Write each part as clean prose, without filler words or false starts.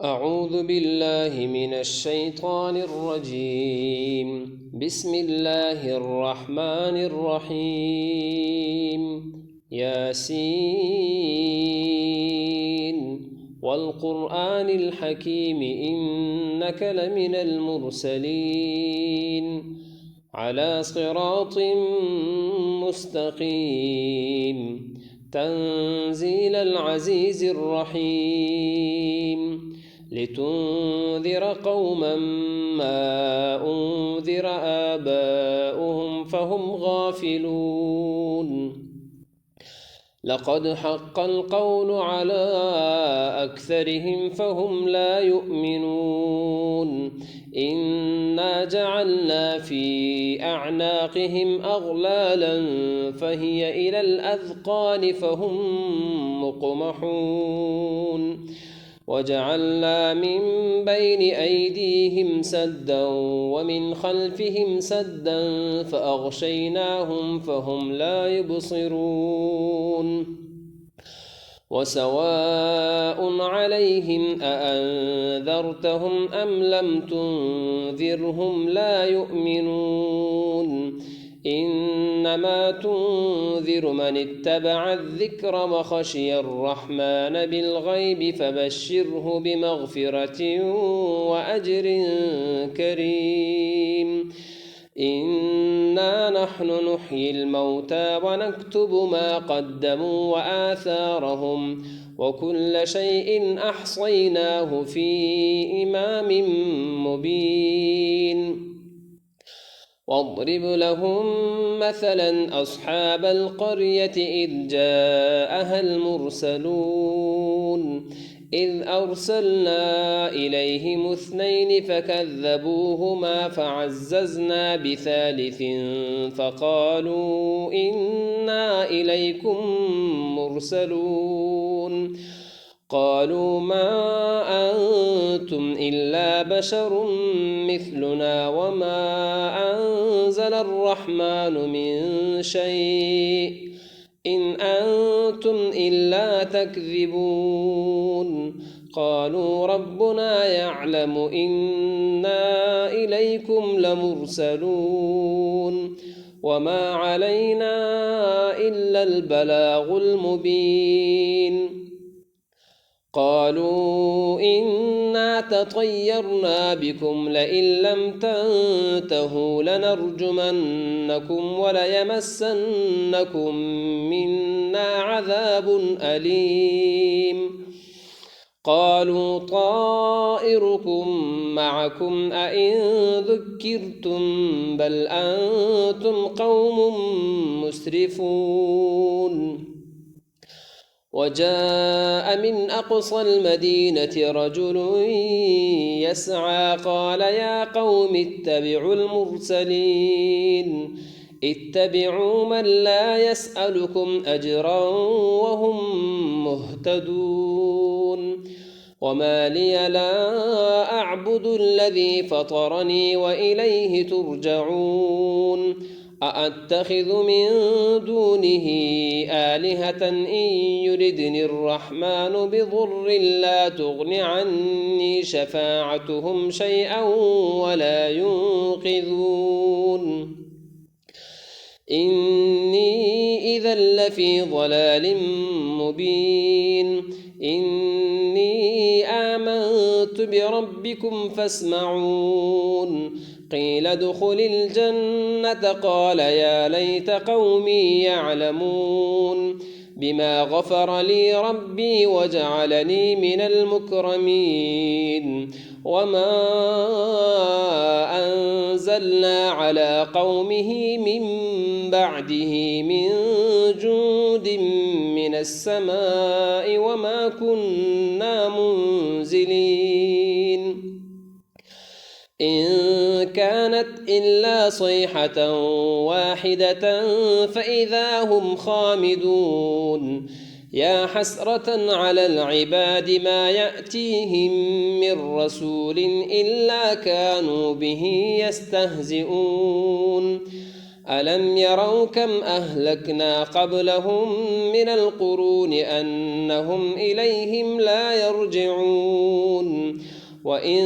أعوذ بالله من الشيطان الرجيم. بسم الله الرحمن الرحيم. ياسين والقرآن الحكيم إنك لمن المرسلين على صراط مستقيم تنزيل العزيز الرحيم لتنذر قوما ما أنذر آباؤهم فهم غافلون. لقد حق القول على أكثرهم فهم لا يؤمنون. إنا جعلنا في أعناقهم أغلالا فهي إلى الأذقان فهم مقمحون. وجعلنا من بين أيديهم سدا ومن خلفهم سدا فأغشيناهم فهم لا يبصرون. وسواء عليهم أأنذرتهم أم لم تنذرهم لا يؤمنون. إنما تنذر من اتبع الذكر وخشي الرحمن بالغيب فبشره بمغفرة وأجر كريم. إنا نحن نحيي الموتى ونكتب ما قدموا وآثارهم وكل شيء أحصيناه في إمام مبين. واضرب لهم مثلا أصحاب القرية إذ جاءها المرسلون إذ أرسلنا إليهم اثنين فكذبوهما فعززنا بثالث فقالوا إنا إليكم مرسلون. قالوا ما أنتم إلا بشر مثلنا وما أنزل الرحمن من شيء إن أنتم إلا تكذبون. قالوا ربنا يعلم إنا إليكم لمرسلون وما علينا إلا البلاغ المبين. قالوا إنا تطيرنا بكم لئن لم تنتهوا لنرجمنكم وليمسنكم منا عذاب أليم. قالوا طائركم معكم أئن ذكرتم بل أنتم قوم مسرفون. وجاء من أقصى المدينة رجل يسعى قال يا قوم اتبعوا المرسلين اتبعوا من لا يسألكم أجرا وهم مهتدون. وما لي لا أعبد الذي فطرني وإليه ترجعون. أأتخذ من دونه آلهة إن يردني الرحمن بضر لا تغن عني شفاعتهم شيئا ولا ينقذون. إني إذا لفي ضلال مبين. إني آمنت بربكم فاسمعون. قيل ادخل الجنة قال يا ليت قومي يعلمون بما غفر لي ربي وجعلني من المكرمين. وما أنزلنا على قومه من بعده من جود من السماء وما كنا منزلين. إن كانت إلا صيحة واحدة فإذا هم خامدون. يا حسرة على العباد ما يأتيهم من رسول إلا كانوا به يستهزئون. ألم يروا كم أهلكنا قبلهم من القرون أنهم إليهم لا يرجعون وإن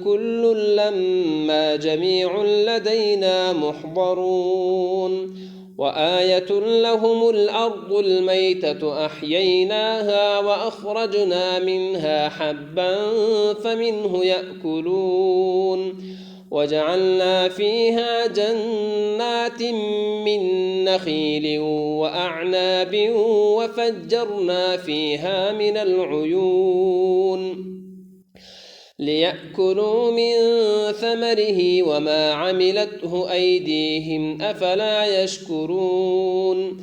كل لما جميع لدينا محضرون وآية لهم الأرض الميتة أحييناها وأخرجنا منها حبا فمنه يأكلون وجعلنا فيها جنات من نخيل وأعناب وفجرنا فيها من العيون ليأكلوا من ثمره وما عملته أيديهم أفلا يشكرون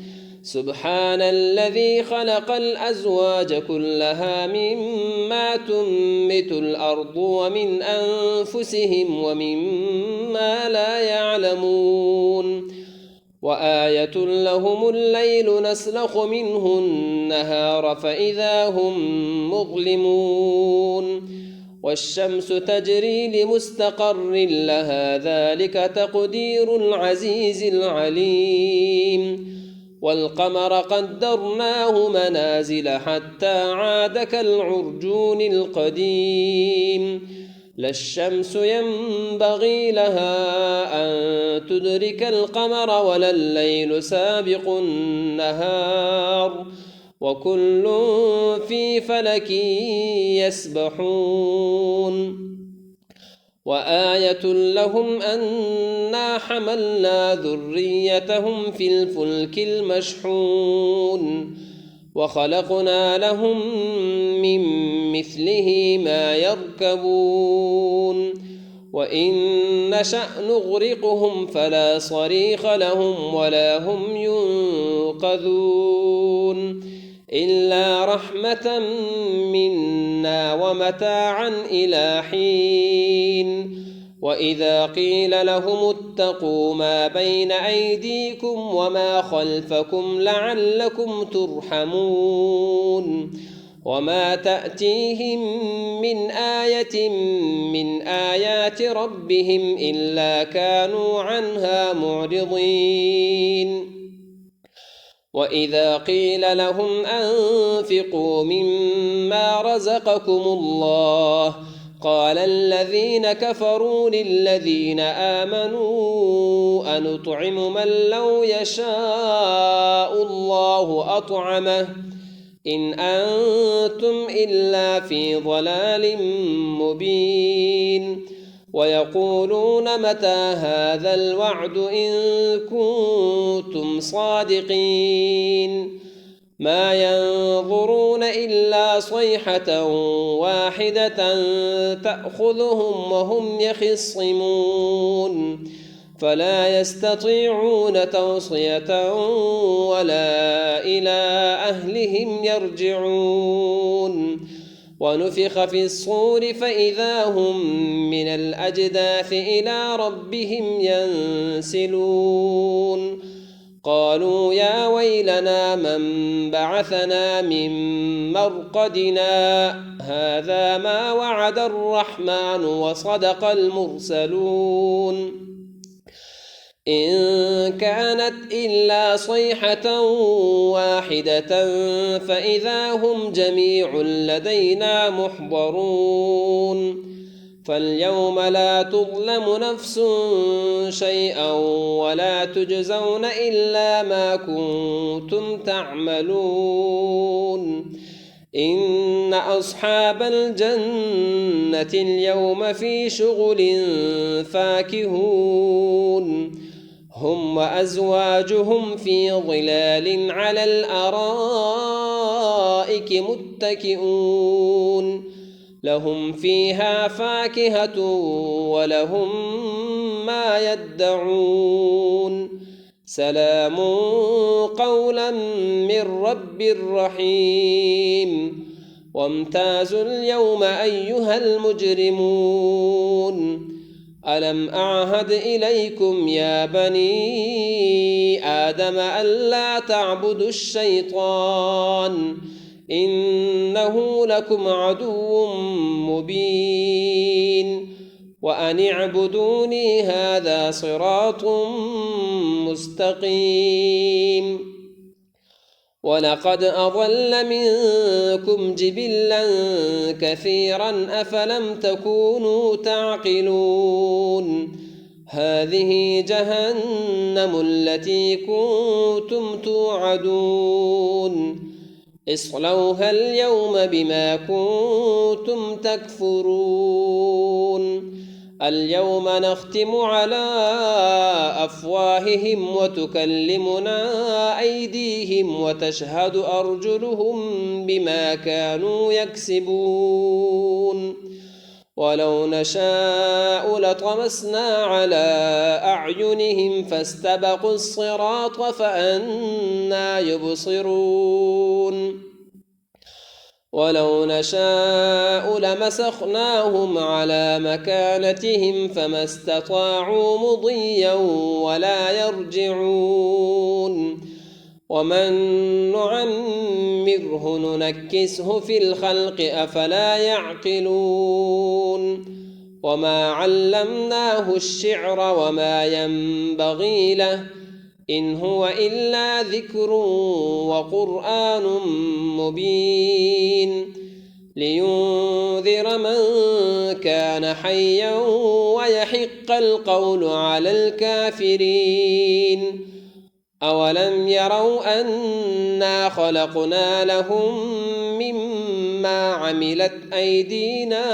سبحان الذي خلق الأزواج كلها مما تنبت الأرض ومن أنفسهم ومما لا يعلمون وآية لهم الليل نسلخ منه النهار فإذا هم مظلمون والشمس تجري لمستقر لها ذلك تقدير العزيز العليم والقمر قدرناه منازل حتى عاد كالعرجون القديم لا الشمس ينبغي لها أن تدرك القمر ولا الليل سابق النهار وكل في فلك يسبحون وآية لهم أنا حملنا ذريتهم في الفلك المشحون وخلقنا لهم من مثله ما يركبون وإن نشأ نغرقهم فلا صريخ لهم ولا هم ينقذون إلا رحمة منا ومتاعا إلى حين وإذا قيل لهم اتقوا ما بين أيديكم وما خلفكم لعلكم ترحمون وما تأتيهم من آية من آيات ربهم إلا كانوا عنها معرضين وإذا قيل لهم أنفقوا مما رزقكم الله قال الذين كفروا للذين آمنوا أنطعم من لو يشاء الله أطعمه إن أنتم إلا في ضلال مبين ويقولون متى هذا الوعد إن كنتم صادقين ما ينظرون إلا صيحة واحدة تأخذهم وهم يخصمون فلا يستطيعون توصية ولا إلى أهلهم يرجعون ونفخ في الصور فإذا هم من الأجداث إلى ربهم ينسلون قالوا يا ويلنا من بعثنا من مرقدنا هذا ما وعد الرحمن وصدق المرسلون إن كانت إلا صيحة واحدة فإذا هم جميع لدينا محضرون فاليوم لا تظلم نفس شيئا ولا تجزون إلا ما كنتم تعملون إن أصحاب الجنة اليوم في شغل فاكهون هم وأزواجهم في ظلال على الأرائك متكئون لهم فيها فاكهة ولهم ما يدعون سلام قولا من رب رحيم وامتازوا اليوم أيها المجرمون ألم أعهد إليكم يا بني آدم ألا تعبدوا الشيطان إنه لكم عدو مبين وأن اعبدوني هذا صراط مستقيم ولقد أضل منكم جبلا كثيرا أفلم تكونوا تعقلون هذه جهنم التي كنتم توعدون اصلوها اليوم بما كنتم تكفرون اليوم نختم على أفواههم وتكلمنا أيديهم وتشهد أرجلهم بما كانوا يكسبون ولو نشاء لطمسنا على أعينهم فاستبقوا الصراط فأنى يبصرون ولو نشاء لمسخناهم على مكانتهم فما استطاعوا مضيا ولا يرجعون ومن نعمره ننكسه في الخلق أفلا يعقلون وما علمناه الشعر وما ينبغي له إن هو إلا ذكر وقرآن مبين لينذر من كان حيا ويحق القول على الكافرين أولم يروا أنا خلقنا لهم مما عملت أيدينا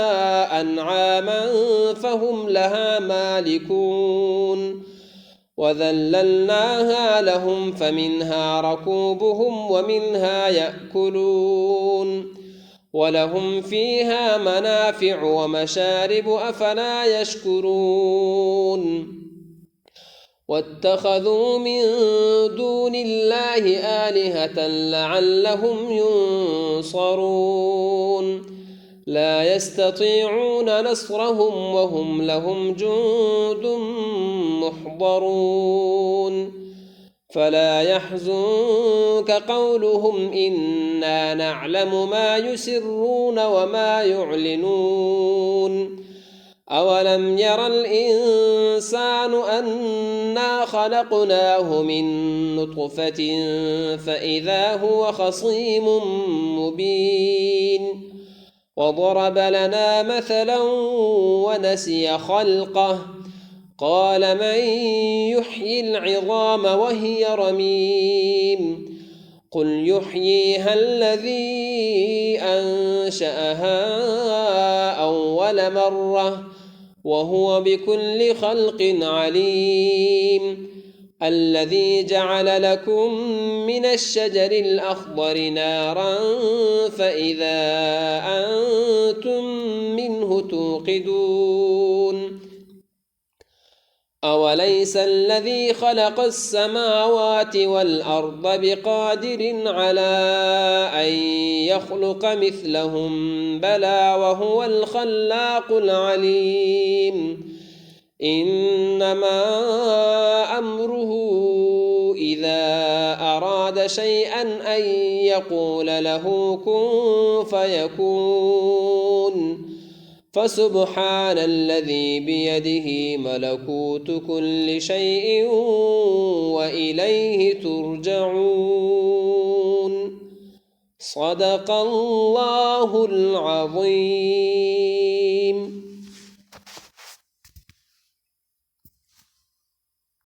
أنعاما فهم لها مالكون وذللناها لهم فمنها ركوبهم ومنها يأكلون ولهم فيها منافع ومشارب أفلا يشكرون واتخذوا من دون الله آلهة لعلهم ينصرون لا يستطيعون نصرهم وهم لهم جند محضرون فلا يحزنك قولهم إنا نعلم ما يسرون وما يعلنون أولم ير الإنسان أنا خلقناه من نطفة فإذا هو خصيم مبين وضرب لنا مثلا ونسي خلقه قال من يحيي العظام وهي رميم قل يحييها الذي أنشأها أول مرة وهو بكل خلق عليم الذي جعل لكم من الشجر الأخضر نارا فإذا أنتم منه توقدون أوليس الذي خلق السماوات والأرض بقادر على أن يخلق مثلهم بلى وهو الخلاق العليم إنما أمره إذا أراد شيئا أن يقول له كن فيكون فسبحان الذي بيده ملكوت كل شيء وإليه ترجعون صدق الله العظيم.